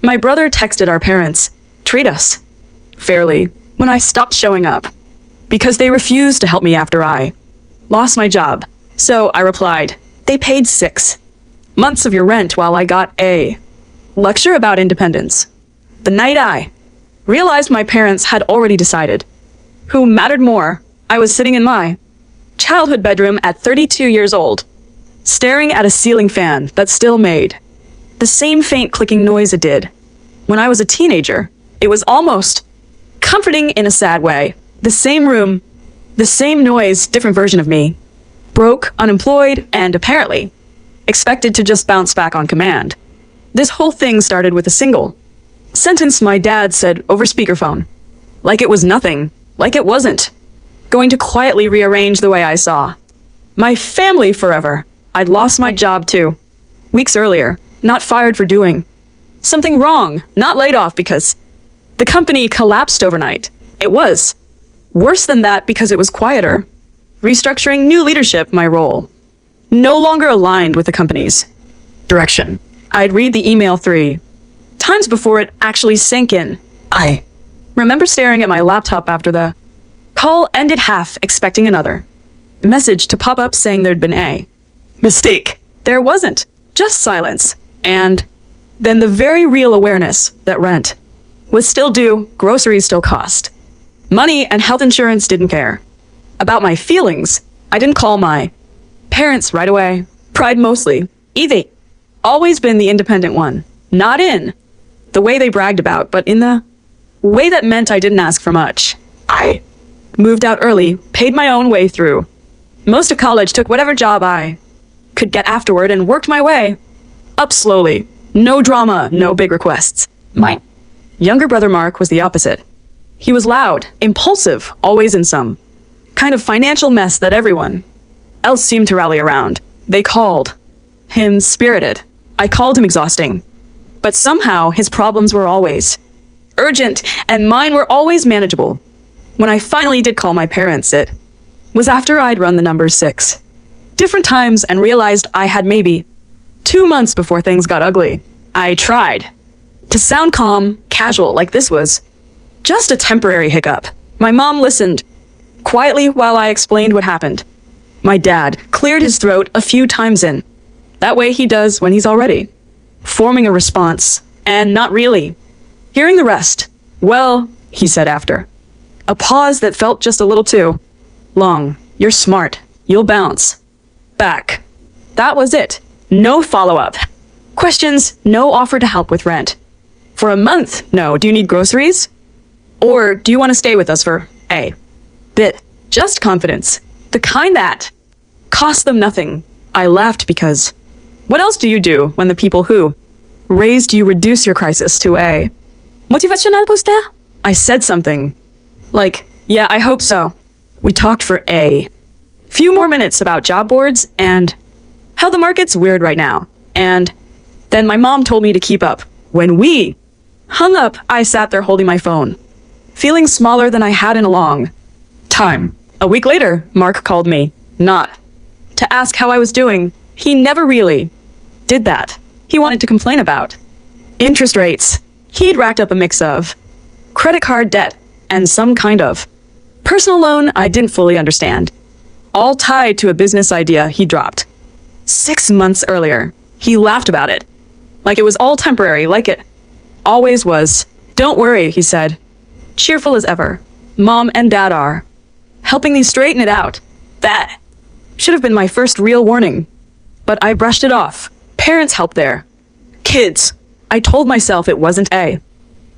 My brother texted our parents, treat us fairly, when I stopped showing up, because they refused to help me after I lost my job. So I replied, they paid 6 months of your rent while I got a lecture about independence. The night I realized my parents had already decided who mattered more, I was sitting in my childhood bedroom at 32 years old, staring at a ceiling fan that still made the same faint clicking noise it did when I was a teenager. It was almost comforting in a sad way. The same room, the same noise, different version of me. Broke, unemployed, and apparently expected to just bounce back on command. This whole thing started with a single sentence my dad said over speakerphone. Like it was nothing, like it wasn't going to quietly rearrange the way I saw my family forever. I'd lost my job too, weeks earlier, not fired for doing something wrong, not laid off because the company collapsed overnight. It was worse than that because it was quieter. Restructuring, new leadership, my role no longer aligned with the company's direction. I'd read the email 3 times before it actually sank in. I remember staring at my laptop after the call ended, half expecting another message to pop up saying there'd been a mistake. There wasn't, just silence. And then the very real awareness that rent was still due, groceries still cost money, and health insurance didn't care about my feelings. I didn't call my parents right away. Pride mostly. Evie. Always been the independent one. Not in the way they bragged about, but in the way that meant I didn't ask for much. I moved out early, paid my own way through most of college, took whatever job I could get afterward, and worked my way up slowly. No drama, no big requests. My younger brother Mark was the opposite. He was loud, impulsive, always in some kind of financial mess that everyone else seemed to rally around. They called him spirited. I called him exhausting. But somehow his problems were always urgent and mine were always manageable. When I finally did call my parents, it was after I'd run the numbers 6 different times and realized I had maybe 2 months before things got ugly. I tried to sound calm, casual, like this was just a temporary hiccup. My mom listened quietly while I explained what happened. My dad cleared his throat a few times in that way he does when he's already forming a response, and not really hearing the rest. Well, he said after a pause that felt just a little too long, you're smart. You'll bounce back. That was it. No follow-up questions, no offer to help with rent. For a month, no. Do you need groceries? Or do you want to stay with us for a bit? Just confidence. The kind that cost them nothing. I laughed because what else do you do when the people who raised you reduce your crisis to a motivational poster? I said something like, yeah, I hope so. We talked for a few more minutes about job boards and how the market's weird right now. And then my mom told me to keep up. When we hung up, I sat there holding my phone, feeling smaller than I had in a long time. A week later, Mark called me, not to ask how I was doing. He never really did that. He wanted to complain about interest rates. He'd racked up a mix of credit card debt and some kind of personal loan I didn't fully understand, all tied to a business idea he dropped 6 months earlier. He laughed about it, like it was all temporary, like it always was. Don't worry, he said, cheerful as ever. Mom and Dad are helping me straighten it out. That should have been my first real warning, but I brushed it off. Parents help their kids. I told myself it wasn't a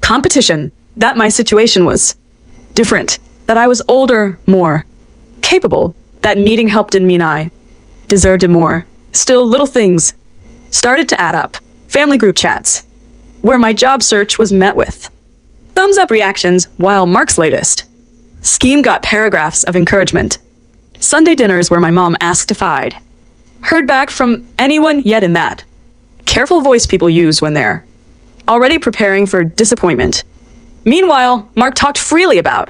competition, that my situation was different, that I was older, more capable, that needing help didn't mean I deserved it more. Still, little things started to add up. Family group chats, where my job search was met with thumbs up reactions, while Mark's latest scheme got paragraphs of encouragement. Sunday dinners where my mom asked if I'd heard back from anyone yet, in that careful voice people use when they're already preparing for disappointment. Meanwhile, Mark talked freely about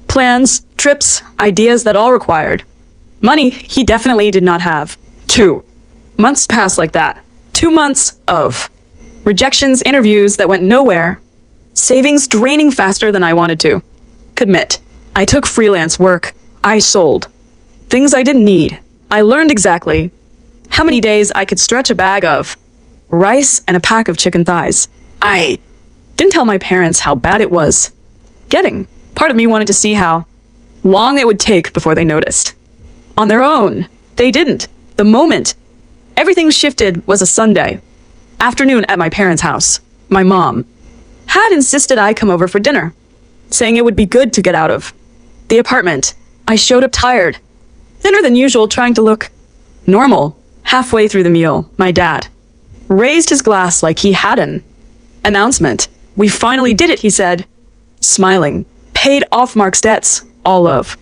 plans, trips, ideas that all required money he definitely did not have. 2 months passed like that. 2 months of Rejections, interviews that went nowhere. Savings draining faster than I wanted to. Commit. I took freelance work. I sold. Things I didn't need. I learned exactly how many days I could stretch a bag of rice and a pack of chicken thighs. I didn't tell my parents how bad it was getting. Part of me wanted to see how long it would take before they noticed. On their own, they didn't. The moment everything shifted was a Sunday afternoon at my parents' house. My mom had insisted I come over for dinner, saying it would be good to get out of the apartment. I showed up tired, thinner than usual, trying to look normal. Halfway through the meal, my dad raised his glass like he had an announcement. We finally did it, he said, smiling. Paid off Mark's debts, all of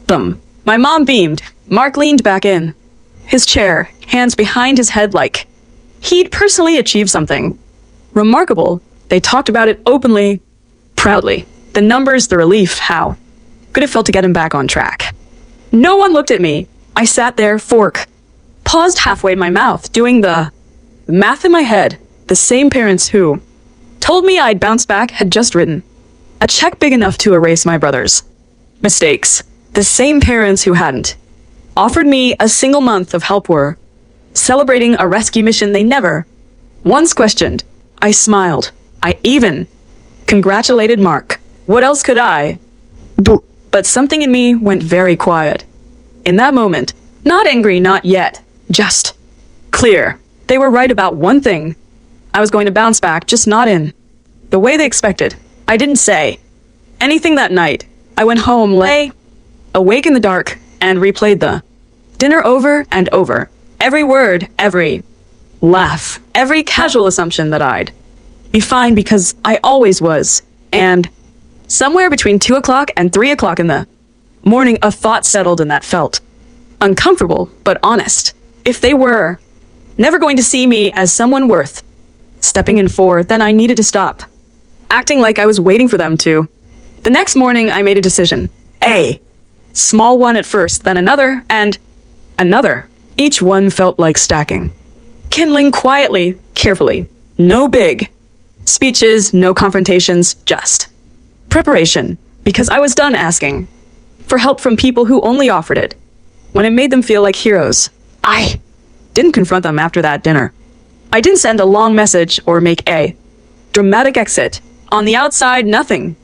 them. My mom beamed. Mark leaned back in his chair, hands behind his head like he'd personally achieved something remarkable. They talked about it openly, proudly. The numbers, the relief, how good it felt to get him back on track. No one looked at me. I sat there, fork paused halfway in my mouth, doing the math in my head. The same parents who told me I'd bounce back had just written a check big enough to erase my brother's mistakes. The same parents who hadn't offered me a single month of help were celebrating a rescue mission they never once questioned. I smiled. I even congratulated Mark. What else could I do? But something in me went very quiet. In that moment, not angry, not yet, just clear. They were right about one thing. I was going to bounce back, just not in the way they expected. I didn't say anything that night. I went home, lay awake in the dark, and replayed the dinner over and over. Every word, every laugh, every casual assumption that I'd be fine because I always was. And somewhere between 2 o'clock and 3 o'clock in the morning, a thought settled in that felt uncomfortable, but honest. If they were never going to see me as someone worth stepping in for, then I needed to stop acting like I was waiting for them to. The next morning, I made a decision. A small one at first, then another, and another. Each one felt like stacking. Kindling quietly, carefully. No big speeches, no confrontations, just preparation. Because I was done asking for help from people who only offered it when it made them feel like heroes. I didn't confront them after that dinner. I didn't send a long message or make a dramatic exit. On the outside, nothing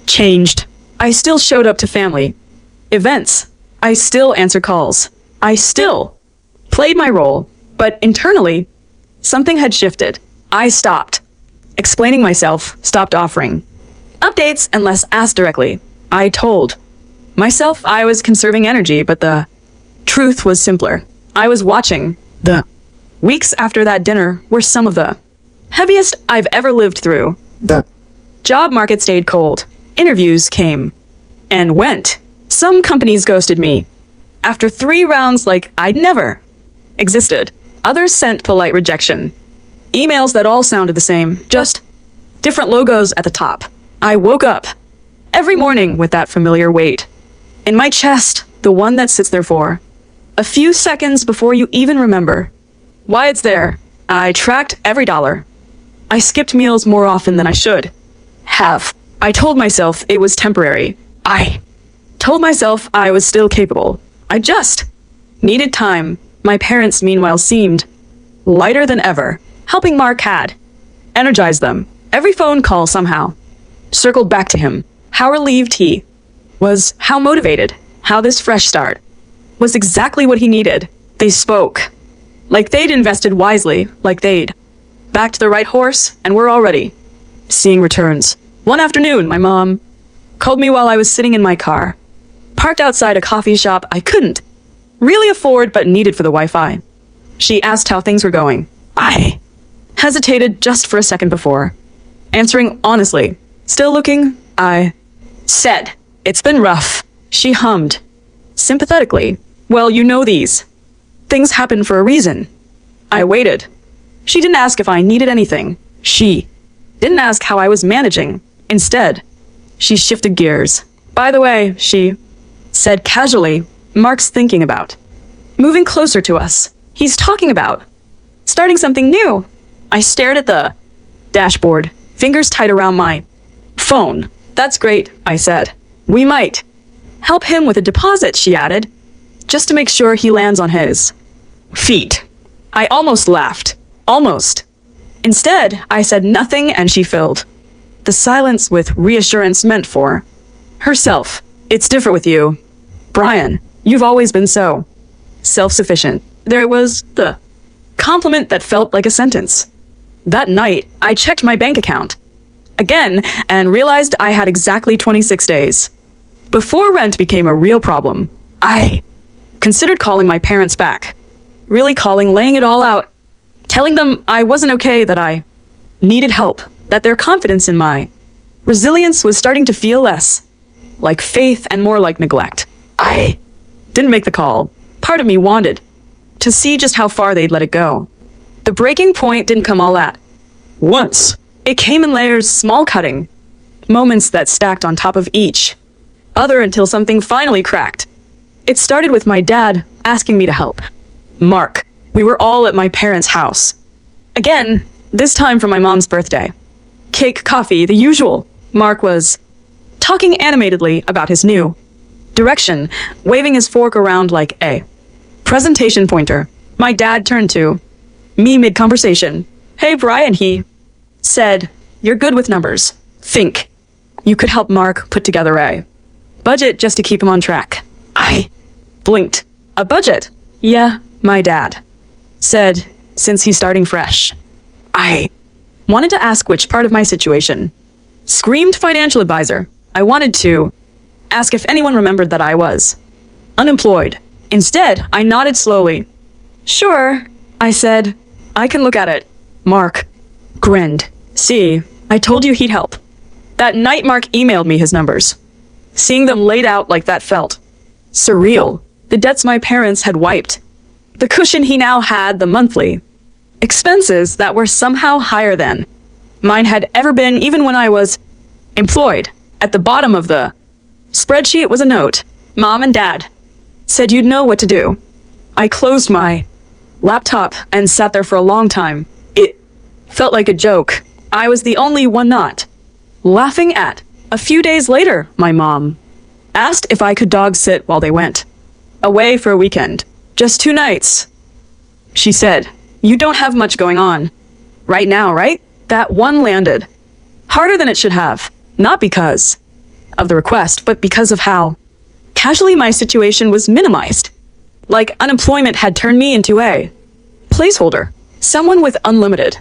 changed. I still showed up to family events. I still answered calls. I still played my role. But internally, something had shifted. I stopped explaining myself, stopped offering updates unless asked directly. I told myself I was conserving energy, but the truth was simpler. I was watching. The weeks after that dinner were some of the heaviest I've ever lived through. The job market stayed cold. Interviews came and went. Some companies ghosted me after 3 rounds like I'd never existed. Others sent polite rejection. Emails that all sounded the same, just different logos at the top. I woke up every morning with that familiar weight in my chest, the one that sits there for a few seconds before you even remember why it's there. I tracked every dollar. I skipped meals more often than I should have. I told myself it was temporary. I told myself I was still capable. I just needed time. My parents, meanwhile, seemed lighter than ever. Helping Mark had energized them. Every phone call somehow circled back to him. How relieved he was, how motivated, how this fresh start was exactly what he needed. They spoke like they'd invested wisely, like they'd backed the right horse, and were already seeing returns. One afternoon, my mom called me while I was sitting in my car, parked outside a coffee shop I couldn't really afford but needed for the Wi-Fi. She asked how things were going. I hesitated just for a second before answering honestly. Still looking? I said, "It's been rough." She hummed sympathetically. "Well, you know these things happen for a reason." I waited. She didn't ask if I needed anything. She didn't ask how I was managing. Instead, she shifted gears. "By the way," she said casually, "Mark's thinking about moving closer to us. He's talking about starting something new." I stared at the Dashboard, fingers tight around my phone. That's great, I said. We might help him with a deposit, she added, just to make sure he lands on his feet. I almost laughed. Almost. Instead, I said nothing and she filled the silence with reassurance meant for herself. It's different with you, Brian. You've always been so self-sufficient. There was the compliment that felt like a sentence. That night, I checked my bank account again and realized I had exactly 26 days. Before rent became a real problem, I considered calling my parents back. Really calling, laying it all out, telling them I wasn't okay, that I needed help, that their confidence in my resilience was starting to feel less like faith and more like neglect. I didn't make the call. Part of me wanted to see just how far they'd let it go. The breaking point didn't come all at once. It came in layers, small cutting moments that stacked on top of each other until something finally cracked. It started with my dad asking me to help Mark. We were all at my parents' house. Again, this time for my mom's birthday. Cake, coffee, the usual. Mark was talking animatedly about his new direction, waving his fork around like a presentation pointer. My dad turned to me mid-conversation. Hey, Brian, he said, you're good with numbers. Think you could help Mark put together a budget just to keep him on track. I blinked. A budget? Yeah, my dad said, since he's starting fresh. I wanted to ask which part of my situation screamed financial advisor. I wanted to ask if anyone remembered that I was unemployed. Instead, I nodded slowly. Sure, I said. I can look at it. Mark grinned. See, I told you he'd help. That night Mark emailed me his numbers. Seeing them laid out like that felt surreal. The debts my parents had wiped. The cushion he now had, the monthly expenses that were somehow higher than mine had ever been, even when I was employed. At the bottom of the spreadsheet was a note. Mom and Dad said you'd know what to do. I closed my laptop and sat there for a long time. It felt like a joke. I was the only one not laughing at. A few days later, my mom asked if I could dog sit while they went away for a weekend. Just 2 nights. She said, you don't have much going on right now, right? That one landed harder than it should have. Not because of the request, but because of how casually my situation was minimized. Like unemployment had turned me into a placeholder. Someone with unlimited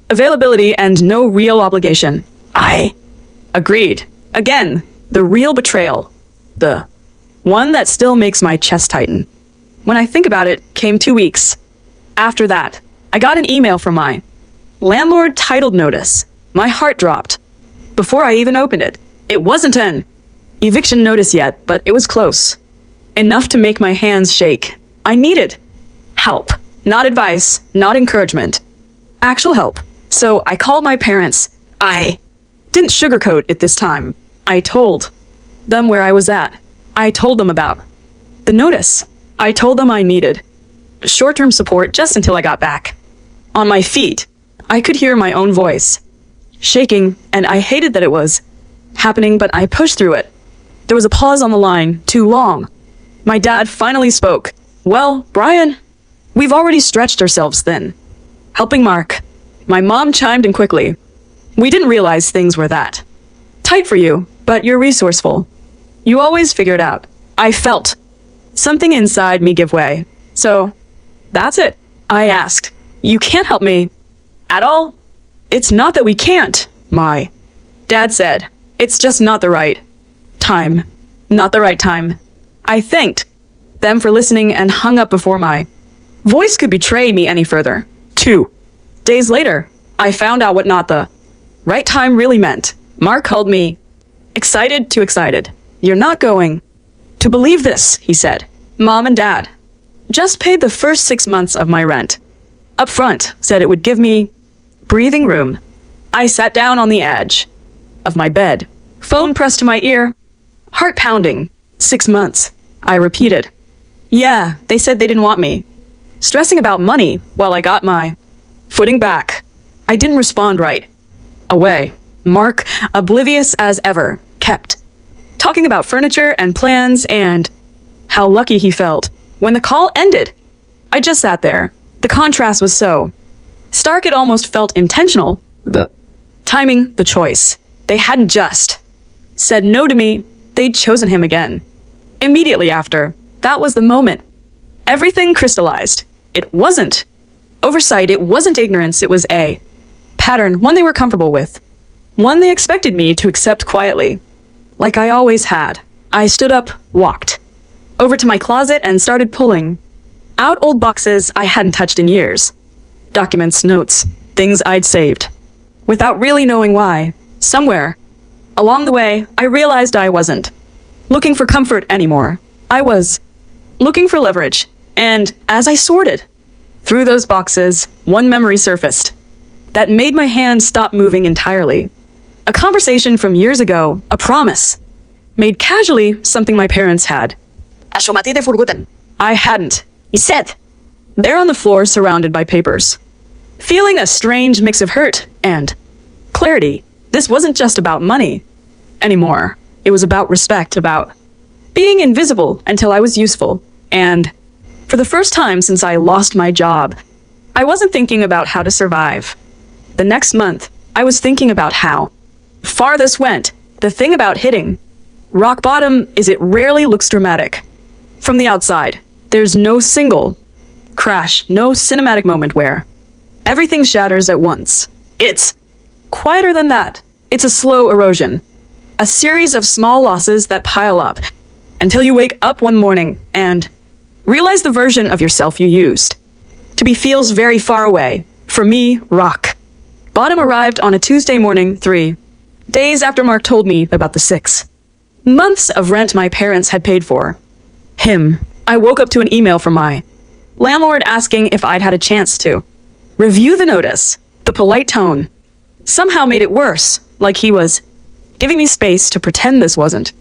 availability and no real obligation. I agreed. Again, the real betrayal. The one that still makes my chest tighten. When I think about it, came 2 weeks. After that, I got an email from my landlord titled notice. My heart dropped before I even opened it. It wasn't an eviction notice yet, but it was close. Enough to make my hands shake. I needed help. Not advice, not encouragement. Actual help. So I called my parents. I didn't sugarcoat it this time. I told them where I was at. I told them about the notice. I told them I needed short-term support just until I got back on my feet. I could hear my own voice shaking, and I hated that it was happening, but I pushed through it. There was a pause on the line, too long. My dad finally spoke. Well, Brian, we've already stretched ourselves thin. Helping Mark. My mom chimed in quickly. We didn't realize things were that tight for you, but you're resourceful. You always figure it out. I felt something inside me give way. So, that's it. I asked. You can't help me at all? It's not that we can't, my dad said. It's just not the right time. Not the right time. I thanked them for listening and hung up before my voice could betray me any further. 2 days later, I found out what not the right time really meant. Mark called me excited to excited. You're not going to believe this, he said. Mom and Dad just paid the first 6 months of my rent up front, said it would give me breathing room. I sat down on the edge of my bed, phone pressed to my ear, heart pounding. 6 months, I repeated. Yeah, they said they didn't want me stressing about money while I got my footing back. I didn't respond right away. Mark, oblivious as ever, kept talking about furniture and plans and how lucky he felt. When the call ended, I just sat there. The contrast was so stark it almost felt intentional. The timing, the choice. They hadn't just said no to me, they'd chosen him again. Immediately after, that was the moment. Everything crystallized. It wasn't oversight, it wasn't ignorance, it was a pattern, one they were comfortable with. One they expected me to accept quietly. Like I always had. I stood up, walked over to my closet and started pulling out old boxes I hadn't touched in years. Documents, notes, things I'd saved. Without really knowing why, somewhere along the way, I realized I wasn't looking for comfort anymore. I was looking for leverage. And as I sorted through those boxes, one memory surfaced that made my hand stop moving entirely. A conversation from years ago, a promise, made casually something my parents had. I hadn't. He said. There on the floor, surrounded by papers. Feeling a strange mix of hurt and clarity. This wasn't just about money anymore. It was about respect, about being invisible until I was useful. And for the first time since I lost my job, I wasn't thinking about how to survive. The next month, I was thinking about how far this went. The thing about hitting rock bottom is it rarely looks dramatic. From the outside, there's no single crash, no cinematic moment where everything shatters at once. It's quieter than that. It's a slow erosion. A series of small losses that pile up until you wake up one morning and realize the version of yourself you used to be feels very far away. For me, rock bottom arrived on a Tuesday morning, 3 days after Mark told me about the 6 months of rent my parents had paid for him. I woke up to an email from my landlord asking if I'd had a chance to review the notice. The polite tone somehow made it worse, like he was giving me space to pretend this wasn't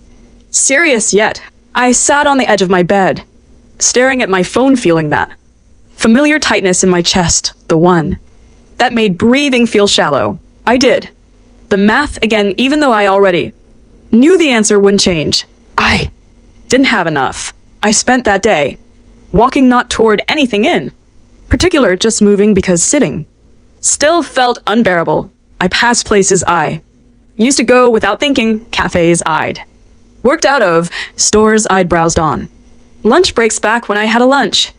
serious yet. I sat on the edge of my bed, staring at my phone, feeling that familiar tightness in my chest, the one that made breathing feel shallow. I did the math again, even though I already knew the answer wouldn't change. I didn't have enough. I spent that day walking not toward anything in particular, just moving because sitting still felt unbearable. I passed places I used to go without thinking, cafes I'd worked out of, stores I'd browsed on, lunch breaks back when I had a lunch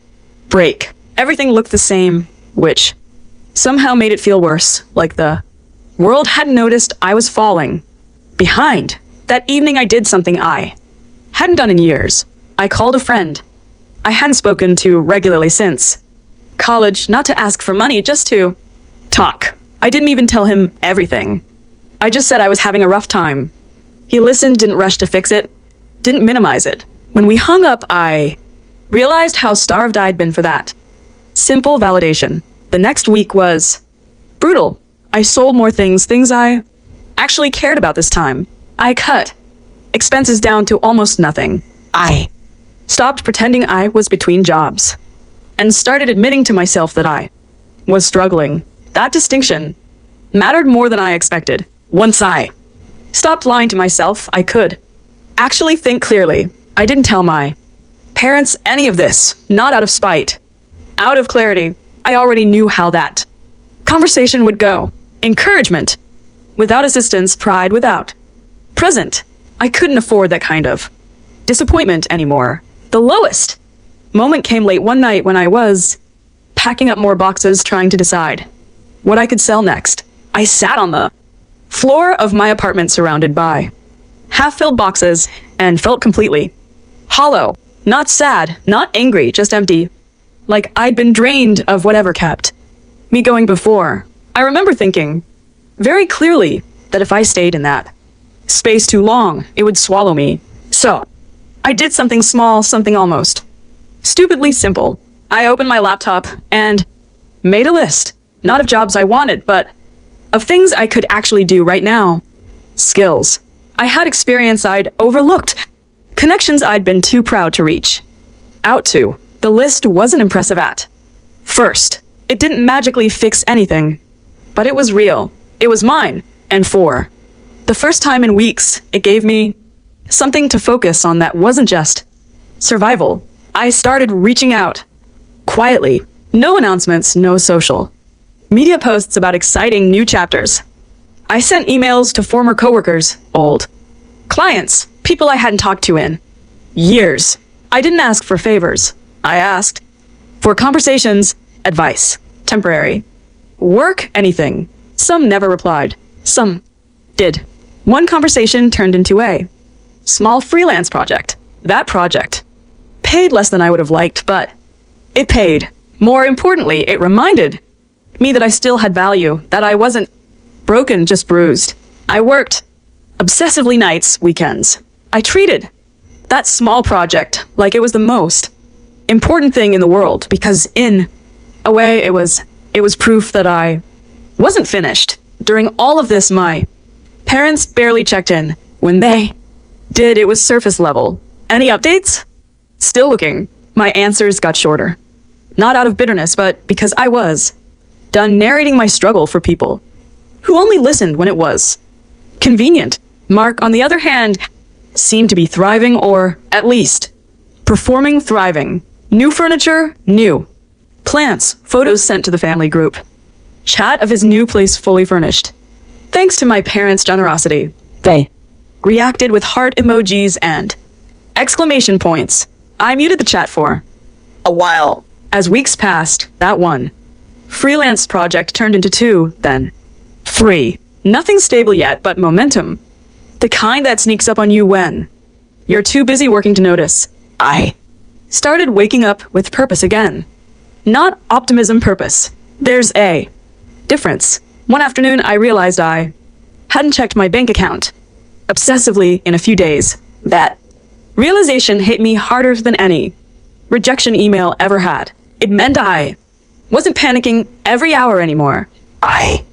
break. Everything looked the same, which somehow made it feel worse, like the world hadn't noticed I was falling behind. That evening I did something I hadn't done in years. I called a friend I hadn't spoken to regularly since college, not to ask for money, just to talk. I didn't even tell him everything. I just said I was having a rough time. He listened, didn't rush to fix it, didn't minimize it. When we hung up, I realized how starved I'd been for that simple validation. The next week was brutal. I sold more things I actually cared about this time. I cut expenses down to almost nothing. I stopped pretending I was between jobs and started admitting to myself that I was struggling. That distinction mattered more than I expected. Once I stopped lying to myself, I could actually think clearly. I didn't tell my parents any of this, not out of spite, out of clarity. I already knew how that conversation would go. Encouragement without assistance, pride without present. I couldn't afford that kind of disappointment anymore. The lowest moment came late one night when I was packing up more boxes, trying to decide what I could sell next. I sat on the floor of my apartment surrounded by half-filled boxes and felt completely hollow. Not sad, not angry, just empty. Like I'd been drained of whatever kept me going before. I remember thinking very clearly that if I stayed in that space too long, it would swallow me. So I did something small, something almost stupidly simple. I opened my laptop and made a list, not of jobs I wanted, but of things I could actually do right now. Skills I had, experience I'd overlooked, connections I'd been too proud to reach out to. The list wasn't impressive at first. It didn't magically fix anything, but it was real. It was mine, and 4. The first time in weeks, it gave me something to focus on that wasn't just survival. I started reaching out. Quietly. No announcements, no social media posts about exciting new chapters. I sent emails to former coworkers, old clients, people I hadn't talked to in years. I didn't ask for favors. I asked for conversations, advice, temporary work, anything. Some never replied. Some did. One conversation turned into a small freelance project. That project paid less than I would have liked, but it paid. More importantly, it reminded me that I still had value, that I wasn't broken, just bruised. I worked obsessively nights, weekends. I treated that small project like it was the most important thing in the world, because in a way it was proof that I wasn't finished. During all of this, my parents barely checked in. When they did, it was surface level. Any updates? Still looking. My answers got shorter. Not out of bitterness, but because I was done narrating my struggle for people who only listened when it was convenient. Mark, on the other hand, seemed to be thriving, or at least performing thriving. New furniture, new plants, photos sent to the family group chat of his new place fully furnished. Thanks to my parents' generosity, they reacted with heart emojis and exclamation points. I muted the chat for a while. As weeks passed, that one freelance project turned into 2, then 3. Nothing stable yet, but momentum. The kind that sneaks up on you when you're too busy working to notice. I started waking up with purpose again. Not optimism, purpose. There's a difference. One afternoon, I realized I hadn't checked my bank account obsessively in a few days. That realization hit me harder than any rejection email ever had. It meant I wasn't panicking every hour anymore. I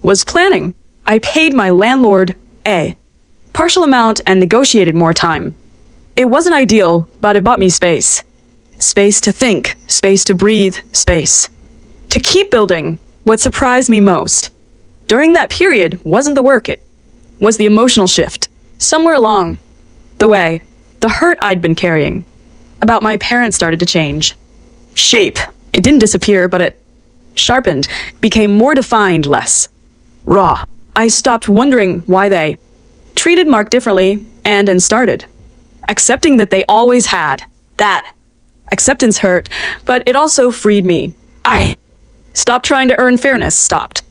was planning. I paid my landlord a partial amount and negotiated more time. It wasn't ideal, but it bought me space. Space to think, space to breathe, space to keep building. What surprised me most during that period wasn't the work, it was the emotional shift. Somewhere along the way, the hurt I'd been carrying about my parents started to change shape. It didn't disappear, but it sharpened, became more defined, less raw. I stopped wondering why they treated Mark differently and started accepting that they always had. That acceptance hurt, but it also freed me. I stopped trying to earn fairness, stopped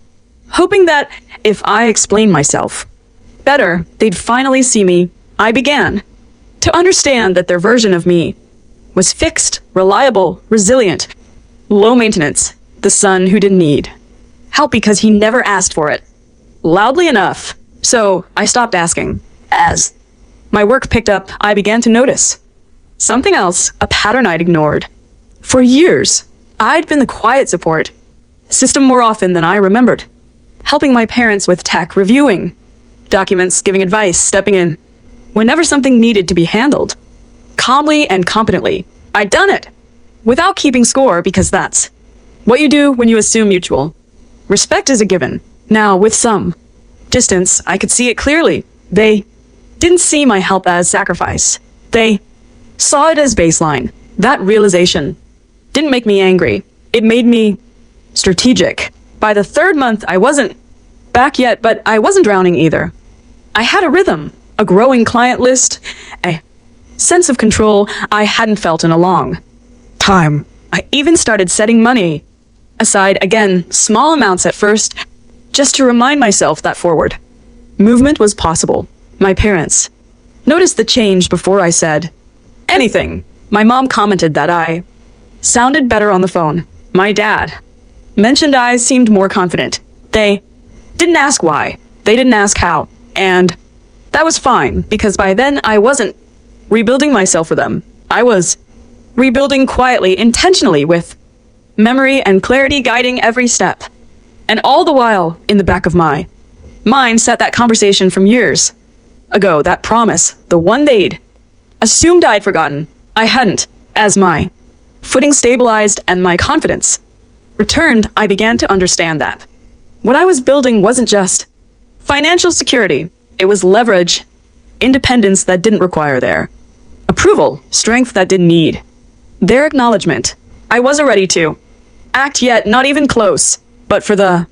hoping that if I explained myself better, they'd finally see me. I began to understand that their version of me was fixed, reliable, resilient, low maintenance, the son who didn't need help because he never asked for it loudly enough. So I stopped asking. As my work picked up, I began to notice something else, a pattern I'd ignored. For years, I'd been the quiet support system more often than I remembered, helping my parents with tech, reviewing documents, giving advice, stepping in whenever something needed to be handled calmly and competently. I'd done it without keeping score, because that's what you do when you assume mutual respect is a given. Now, with some distance, I could see it clearly. They didn't see my help as sacrifice. They saw it as baseline. That realization didn't make me angry. It made me strategic. By the 3rd month, I wasn't back yet, but I wasn't drowning either. I had a rhythm, a growing client list, a sense of control I hadn't felt in a long time. I even started setting money aside again, small amounts at first, just to remind myself that forward movement was possible. My parents noticed the change before I said anything. My mom commented that I sounded better on the phone. My dad mentioned I seemed more confident. They didn't ask why. They didn't ask how. And that was fine, because by then I wasn't rebuilding myself for them. I was rebuilding quietly, intentionally, with memory and clarity guiding every step. And all the while, in the back of my mind sat that conversation from years ago, that promise, the one they'd assumed I'd forgotten. I hadn't. As my footing stabilized and my confidence returned, I began to understand that what I was building wasn't just Financial security. It was leverage. Independence that didn't require their approval. Strength that didn't need their acknowledgement. I wasn't ready to act yet, not even close. But for the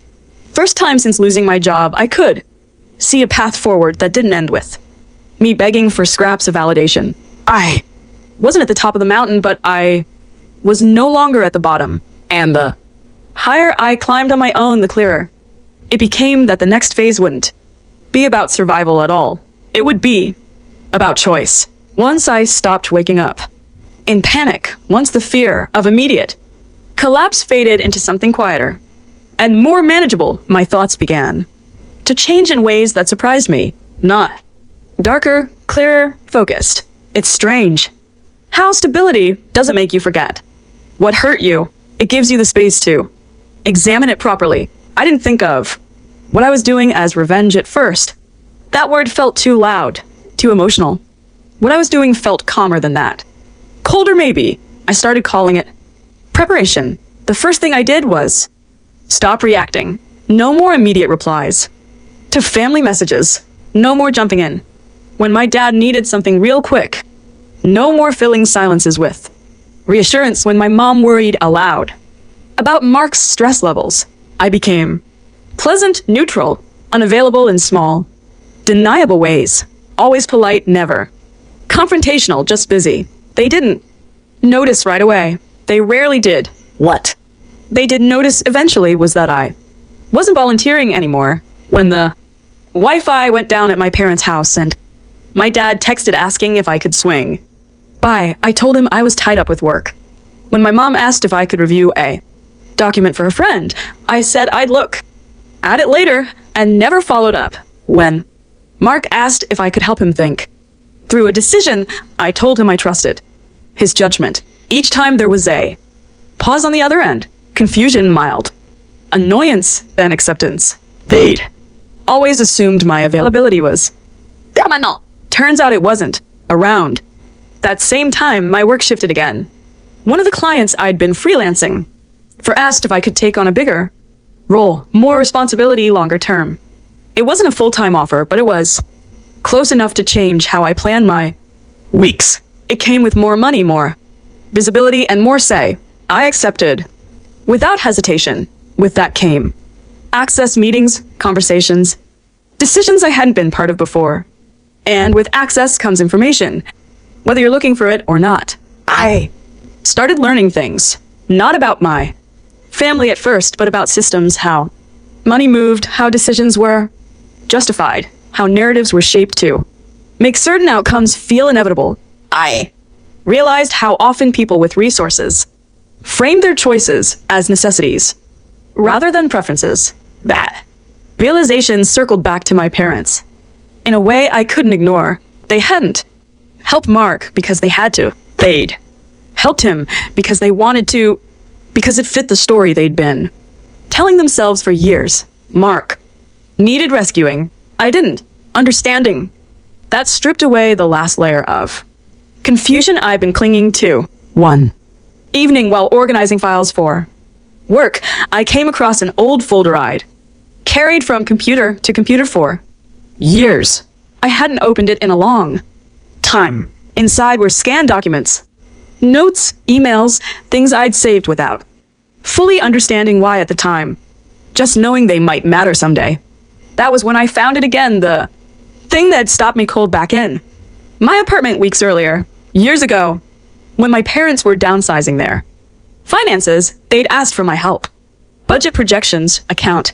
first time since losing my job, I could see a path forward that didn't end with me begging for scraps of validation. I wasn't at the top of the mountain, but I was no longer at the bottom. And the higher I climbed on my own, the clearer it became that the next phase wouldn't be about survival at all. It would be about choice. Once I stopped waking up in panic, once the fear of immediate collapse faded into something quieter and more manageable, my thoughts began to change in ways that surprised me. Not darker, clearer, focused. It's strange how stability doesn't make you forget what hurt you. It gives you the space to examine it properly. I didn't think of what I was doing as revenge at first. That word felt too loud, too emotional. What I was doing felt calmer than that. Colder maybe. I started calling it preparation. The first thing I did was stop reacting. No more immediate replies to family messages. No more jumping in when my dad needed something real quick. No more filling silences with reassurance when my mom worried aloud about Mark's stress levels. I became pleasant, neutral, unavailable in small, deniable ways. Always polite, never confrontational, just busy. They didn't notice right away. They rarely did. What they did notice eventually was that I wasn't volunteering anymore. When the Wi-Fi went down at my parents' house and my dad texted asking if I could swing by, I told him I was tied up with work. When my mom asked if I could review a document for a friend, I said I'd look at it later and never followed up. When Mark asked if I could help him think through a decision, I told him I trusted his judgment. Each time there was a pause on the other end, confusion mild, annoyance, then acceptance. They'd always assumed my availability was terminal. Turns out it wasn't. Around that same time, my work shifted again. One of the clients I'd been freelancing for asked if I could take on a bigger role, more responsibility, longer term. It wasn't a full-time offer, but it was close enough to change how I plan my weeks. It came with more money, more visibility, and more say. I accepted without hesitation. With that came access, meetings, conversations, decisions I hadn't been part of before. And with access comes information, whether you're looking for it or not. I started learning things, not about my family at first, but about systems, how money moved, how decisions were justified, how narratives were shaped to make certain outcomes feel inevitable. I realized how often people with resources frame their choices as necessities rather than preferences. That realization circled back to my parents in a way I couldn't ignore. They hadn't helped Mark because they had to. They'd helped him because they wanted to, because it fit the story they'd been telling themselves for years. Mark needed rescuing. I didn't. Understanding. That stripped away the last layer of confusion I've been clinging to. One evening, while organizing files for work, I came across an old folder I'd carried from computer to computer for years. I hadn't opened it in a long time. Inside were scanned documents, notes, emails, things I'd saved without fully understanding why at the time, just knowing they might matter someday. That was when I found it again, the thing that stopped me cold back in my apartment weeks earlier, years ago, when my parents were downsizing their finances. They'd asked for my help. Budget projections, account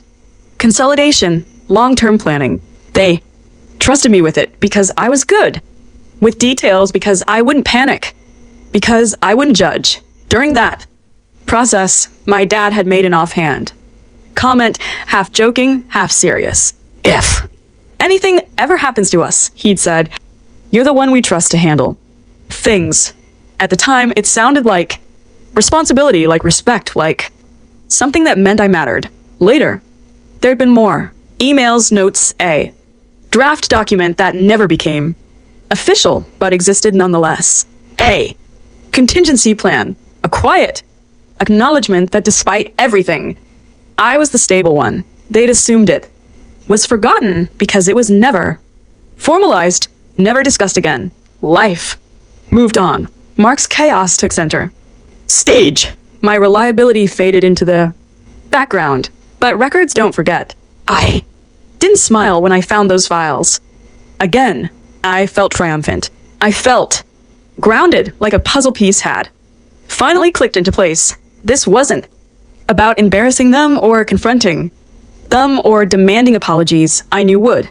consolidation, long-term planning. They trusted me with it because I was good with details, because I wouldn't panic, because I wouldn't judge. During that process, my dad had made an offhand comment, half joking, half serious. If anything ever happens to us, he'd said, you're the one we trust to handle things. At the time, it sounded like responsibility, like respect, like something that meant I mattered. Later, there'd been more. Emails, notes, a draft document that never became official, but existed nonetheless. A contingency plan, a quiet acknowledgement that despite everything, I was the stable one. They'd assumed it was forgotten because it was never formalized, never discussed again. Life moved on. Mark's chaos took center. Stage. My reliability faded into the background, but records don't forget. I didn't smile when I found those files. Again, I felt triumphant. I felt grounded, like a puzzle piece had finally clicked into place. This wasn't about embarrassing them or confronting them or demanding apologies I knew would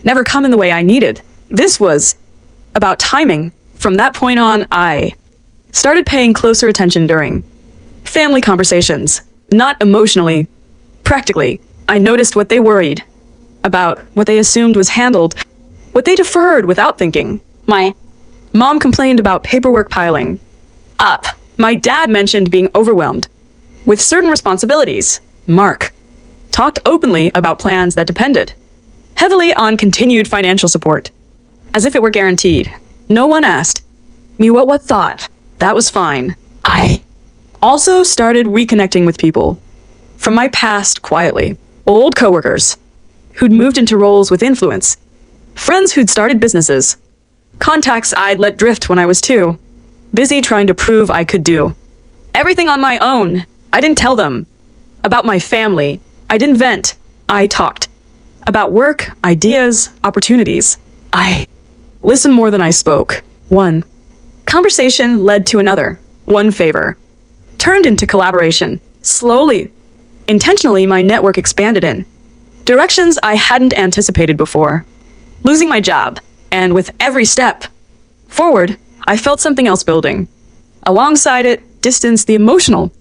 never come in the way I needed. This was about timing. From that point on, I started paying closer attention during family conversations, not emotionally, practically. I noticed what they worried about, what they assumed was handled, what they deferred without thinking. My mom complained about paperwork piling up. My dad mentioned being overwhelmed with certain responsibilities. Mark talked openly about plans that depended heavily on continued financial support, as if it were guaranteed. No one asked me what thought. That was fine. I also started reconnecting with people from my past quietly. Old coworkers who'd moved into roles with influence, friends who'd started businesses, contacts I'd let drift when I was too busy trying to prove I could do everything on my own. I didn't tell them about my family. I didn't vent. I talked about work, ideas, opportunities. I listened more than I spoke. One conversation led to another. One favor turned into collaboration. Slowly, intentionally, my network expanded in directions I hadn't anticipated before. Losing my job, and with every step forward, I felt something else building. Alongside it, distance, the emotional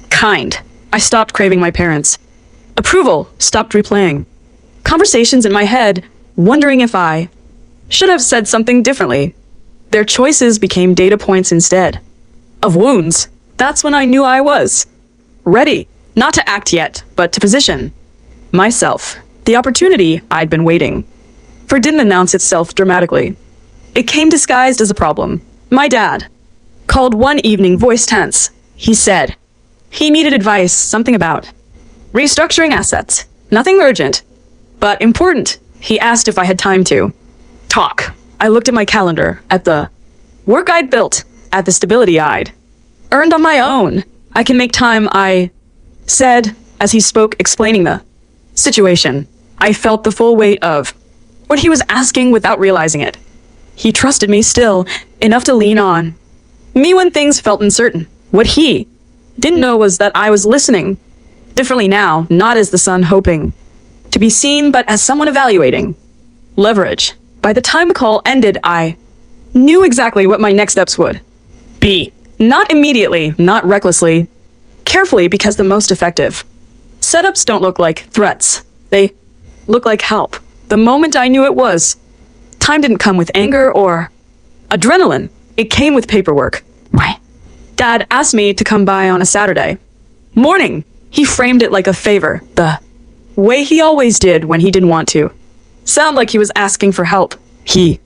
kind. I stopped craving my parents' approval, stopped replaying conversations in my head, wondering if I should have said something differently. Their choices became data points instead of wounds. That's when I knew I was ready, not to act yet, but to position myself. The opportunity I'd been waiting for didn't announce itself dramatically. It came disguised as a problem. My dad called one evening, voice tense. He said he needed advice, something about restructuring assets. Nothing urgent, but important. He asked if I had time to talk. I looked at my calendar, at the work I'd built, at the stability I'd earned on my own. I can make time, I said, as he spoke, explaining the situation. I felt the full weight of what he was asking without realizing it. He trusted me still, enough to lean on me when things felt uncertain. What he didn't know was that I was listening differently now, not as the son hoping to be seen, but as someone evaluating leverage. By the time the call ended, I knew exactly what my next steps would be. Not immediately, not recklessly, carefully, because the most effective setups don't look like threats. They look like help. The moment I knew it was, time didn't come with anger or adrenaline. It came with paperwork. My dad asked me to come by on a Saturday morning. He framed it like a favor, the way he always did when he didn't want to sound like he was asking for help. He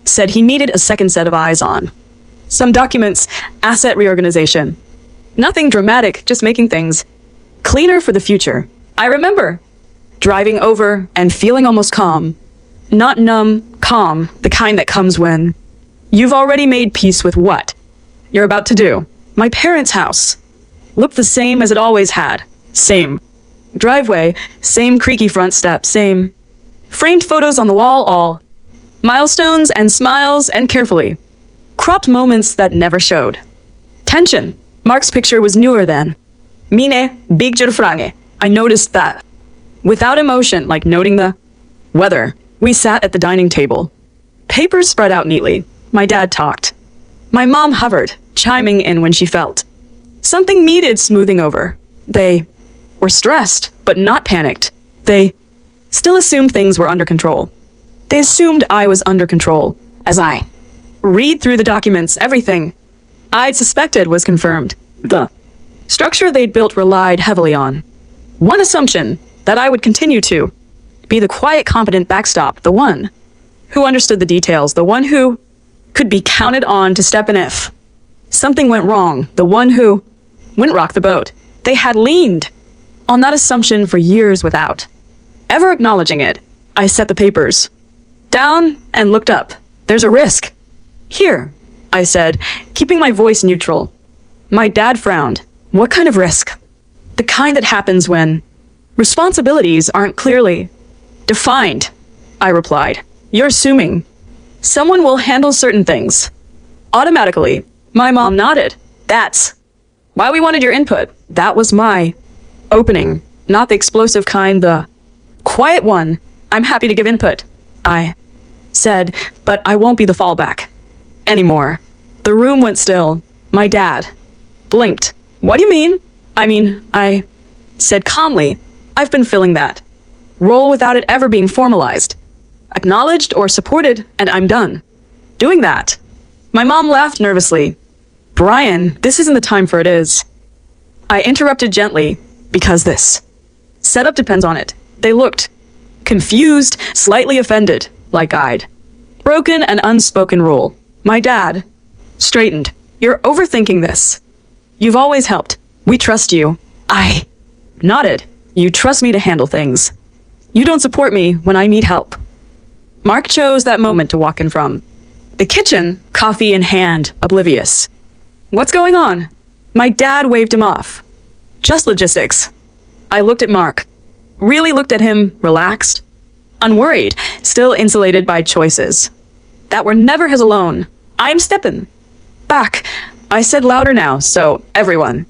said he needed a second set of eyes on some documents, asset reorganization. Nothing dramatic, just making things cleaner for the future. I remember driving over and feeling almost calm. Not numb, calm, the kind that comes when you've already made peace with what you're about to do. My parents' house looked the same as it always had. Same driveway, same creaky front step, same framed photos on the wall, all milestones and smiles and carefully cropped moments that never showed tension. Mark's picture was newer then. Mine, big frange. I noticed that. Without emotion, like noting the weather, we sat at the dining table. Papers spread out neatly. My dad talked. My mom hovered, chiming in when she felt something needed smoothing over. They were stressed, but not panicked. They still assumed things were under control. They assumed I was under control. As I read through the documents, everything I'd suspected was confirmed. The structure they'd built relied heavily on one assumption, that I would continue to be the quiet, competent backstop, the one who understood the details, the one who could be counted on to step in if something went wrong, the one who wouldn't rock the boat. They had leaned on that assumption for years without ever acknowledging it. I set the papers down and looked up. There's a risk. Here, I said, keeping my voice neutral. My dad frowned. What kind of risk? The kind that happens when responsibilities aren't clearly defined, I replied. You're assuming someone will handle certain things automatically. My mom nodded. That's why we wanted your input. That was my opening, not the explosive kind, the quiet one. I'm happy to give input, I said, but I won't be the fallback anymore. The room went still. My dad blinked. What do you mean? I said calmly, I've been filling that role without it ever being formalized, acknowledged or supported, and I'm done doing that. My mom laughed nervously. Brian, this isn't the time for it is. I interrupted gently, because this setup depends on it. They looked confused, slightly offended, like I'd broken an unspoken rule. My dad straightened. You're overthinking this. You've always helped. We trust you. I nodded. You trust me to handle things. You don't support me when I need help. Mark chose that moment to walk in from the kitchen, coffee in hand, oblivious. What's going on? My dad waved him off. Just logistics. I looked at Mark. Really looked at him, relaxed, unworried, still insulated by choices that were never his alone. I'm stepping back, I said louder now, so everyone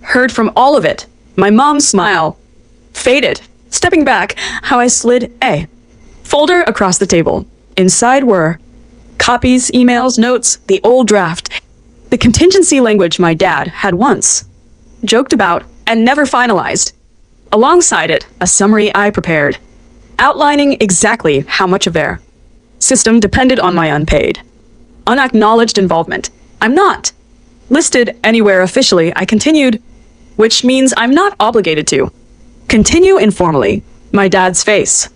heard from all of it. My mom's smile faded. Stepping back, how I slid a folder across the table. Inside were copies, emails, notes, the old draft, the contingency language my dad had once joked about and never finalized. Alongside it, a summary I prepared, outlining exactly how much of their system depended on my unpaid, unacknowledged involvement. I'm not listed anywhere officially, I continued, which means I'm not obligated to continue informally. My dad's face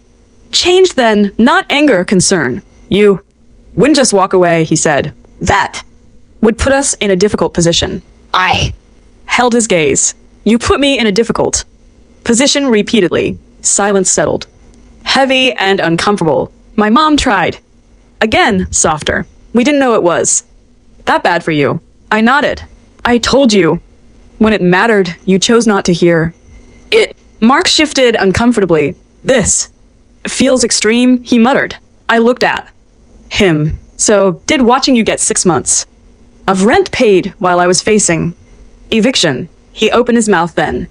changed then, not anger, concern. You wouldn't just walk away, he said. That would put us in a difficult position. I held his gaze. You put me in a difficult position repeatedly. Silence settled. Heavy and uncomfortable. My mom tried. Again, softer. We didn't know it was that bad for you. I nodded. I told you. When it mattered, you chose not to hear it. Mark shifted uncomfortably. This feels extreme, he muttered. I looked at him. So, did watching you get 6 months of rent paid while I was facing eviction? He opened his mouth then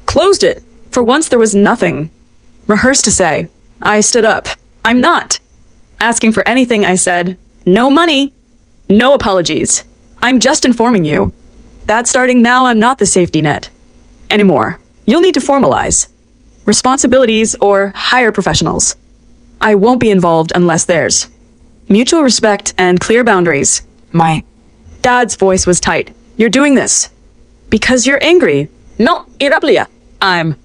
closed it. For once there was nothing rehearsed to say. I stood up. I'm not asking for anything, I said. No money. No apologies. I'm just informing you that starting now I'm not the safety net anymore. You'll need to formalize responsibilities or hire professionals. I won't be involved unless there's mutual respect and clear boundaries. My dad's voice was tight. You're doing this because you're angry. No, irablia. I'm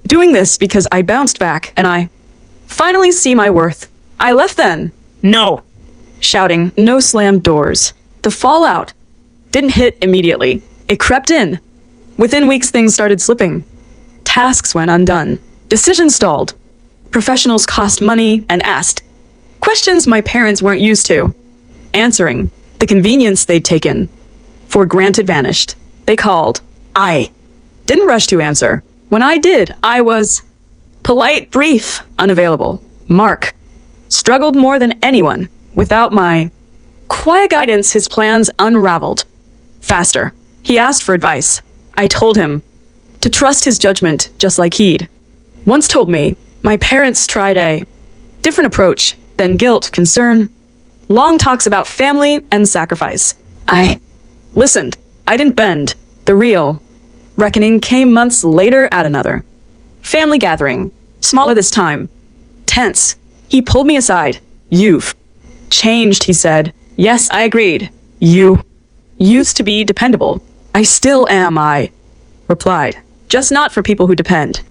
doing this because I bounced back and I finally see my worth. I left then. No. Shouting, no slammed doors. The fallout didn't hit immediately. It crept in. Within weeks, things started slipping. Tasks went undone. Decisions stalled. Professionals cost money and asked questions my parents weren't used to answering. The convenience they'd taken for granted vanished. They called. I didn't rush to answer. When I did, I was polite, brief, unavailable. Mark struggled more than anyone. Without my quiet guidance, his plans unraveled faster. He asked for advice. I told him to trust his judgment, just like he'd once told me. My parents tried a different approach than guilt, concern, long talks about family and sacrifice. I listened. I didn't bend. The real reckoning came months later at another family gathering, smaller this time. Tense. He pulled me aside. You've changed, he said. Yes, I agreed. You used to be dependable. I still am, I replied. Just not for people who depend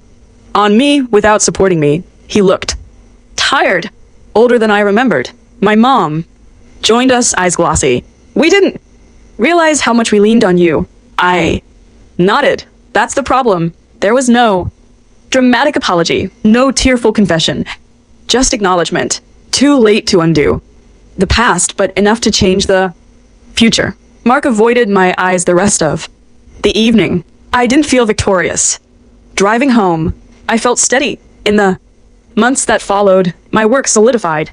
on me without supporting me. He looked tired, older than I remembered. My mom joined us, eyes glossy. We didn't realize how much we leaned on you. I nodded. That's the problem. There was no dramatic apology, no tearful confession, just acknowledgement. Too late to undo the past, but enough to change the future. Mark avoided my eyes the rest of the evening. I didn't feel victorious. Driving home, I felt steady. In the months that followed, my work solidified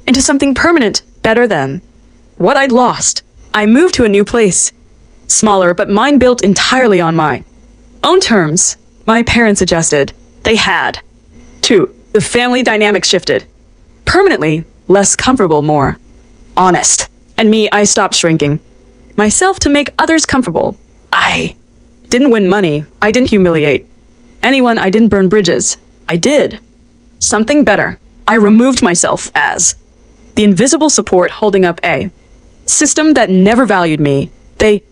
into something permanent, better than what I'd lost. I moved to a new place, smaller, but mine built entirely on my own terms. My parents adjusted. They had to. The family dynamic shifted. Permanently less comfortable, more honest. And me, I stopped shrinking myself to make others comfortable. I didn't win money. I didn't humiliate anyone. I didn't burn bridges. I did something better. I removed myself as the invisible support holding up a system that never valued me. They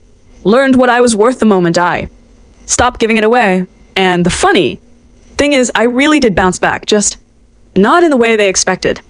learned what I was worth the moment I stopped giving it away. And the funny thing is, I really did bounce back, just not in the way they expected.